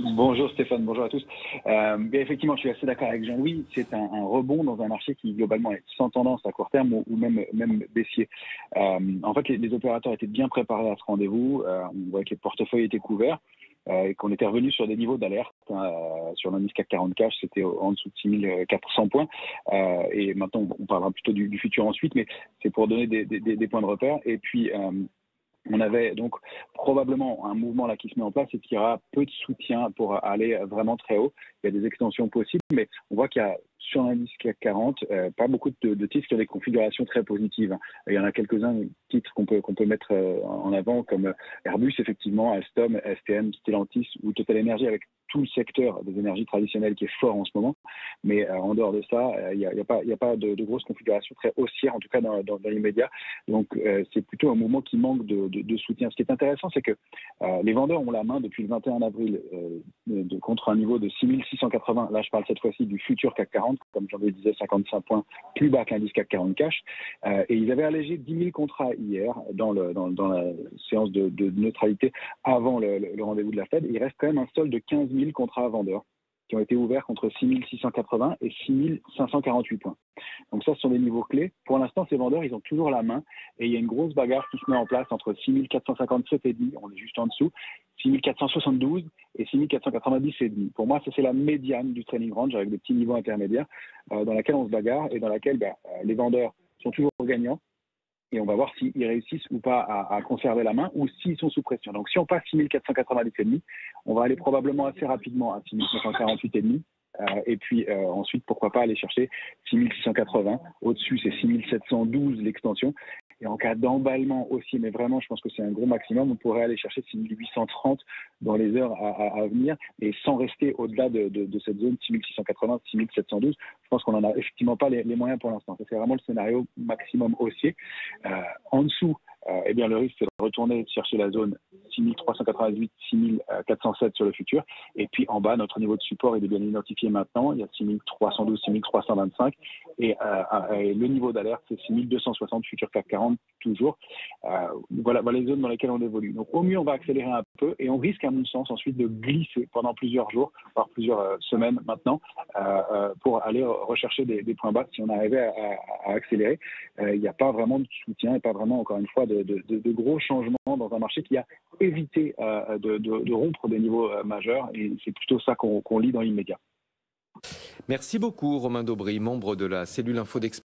Bonjour Stéphane, bonjour à tous. Bien effectivement, je suis assez d'accord avec Jean-Louis. C'est un rebond dans un marché qui globalement est sans tendance à court terme ou même baissier. En fait, les opérateurs étaient bien préparés à ce rendez-vous. On voit que les portefeuilles étaient couverts et qu'on était revenu sur des niveaux d'alerte. Sur l'indice CAC 40 cash, c'était en dessous de 6400 points. Et maintenant, on parlera plutôt du futur ensuite, mais c'est pour donner des points de repère. Et puis, on avait donc probablement un mouvement là qui se met en place et qui aura peu de soutien pour aller vraiment très haut. Il y a des extensions possibles, mais on voit qu'il y a sur l'indice CAC 40 pas beaucoup de titres qui ont des configurations très positives. Il y en a quelques-uns titres qu'on peut mettre en avant comme Airbus effectivement, Alstom, STM, Stellantis ou Total Energy avec tout le secteur des énergies traditionnelles qui est fort en ce moment. Mais en dehors de ça, il n'y a pas de grosses configurations très haussières, en tout cas dans l'immédiat. Donc c'est plutôt un mouvement qui manque de soutien. Ce qui est intéressant, c'est que les vendeurs ont la main depuis le 21 avril contre un niveau de 6680. Là, je parle cette fois-ci du futur CAC 40, comme j'en disais, 55 points plus bas que l'indice CAC 40 cash. Et ils avaient allégé 10 000 contrats hier dans la séance de neutralité avant le rendez-vous de la Fed. Il reste quand même un solde de 15 000 contrats à vendeurs qui ont été ouverts contre 6 680 et 6 548 points. Donc ça, ce sont des niveaux clés. Pour l'instant, ces vendeurs, ils ont toujours la main et il y a une grosse bagarre qui se met en place entre 6 457,5, on est juste en dessous, 6 472 et 6 490,5. Pour moi, ça c'est la médiane du trading range avec des petits niveaux intermédiaires dans laquelle on se bagarre et dans laquelle les vendeurs sont toujours gagnants. Et on va voir s'ils réussissent ou pas à conserver la main ou s'ils sont sous pression. Donc si on passe 6 490,5, on va aller probablement assez rapidement à 6 548,5. Et puis ensuite, pourquoi pas aller chercher 6 680. Au-dessus, c'est 6 712 l'extension. Et en cas d'emballement aussi, mais vraiment, je pense que c'est un gros maximum, on pourrait aller chercher 6 830 dans les heures à venir et sans rester au-delà de cette zone 6 680, 6 712. Je pense qu'on n'en a effectivement pas les moyens pour l'instant. C'est vraiment le scénario maximum haussier. En dessous, eh bien, le risque, c'est de retourner chercher la zone 6 388, 6 407 sur le futur. Et puis en bas, notre niveau de support il est bien identifié maintenant. Il y a 6 312, 6 325. Et le niveau d'alerte, c'est 6 260 futur CAC 40 toujours. Voilà les zones dans lesquelles on évolue. Donc au mieux, on va accélérer un peu et on risque, à mon sens, ensuite de glisser pendant plusieurs jours, voire plusieurs semaines maintenant, pour aller rechercher des points bas si on arrivait à accélérer. Il n'y a pas vraiment de soutien et pas vraiment, encore une fois, de gros changements dans un marché qui a évité de rompre des niveaux majeurs. Et c'est plutôt ça qu'on lit dans l'immédiat. Merci beaucoup Romain Daubry, membre de la cellule Info d'Experts.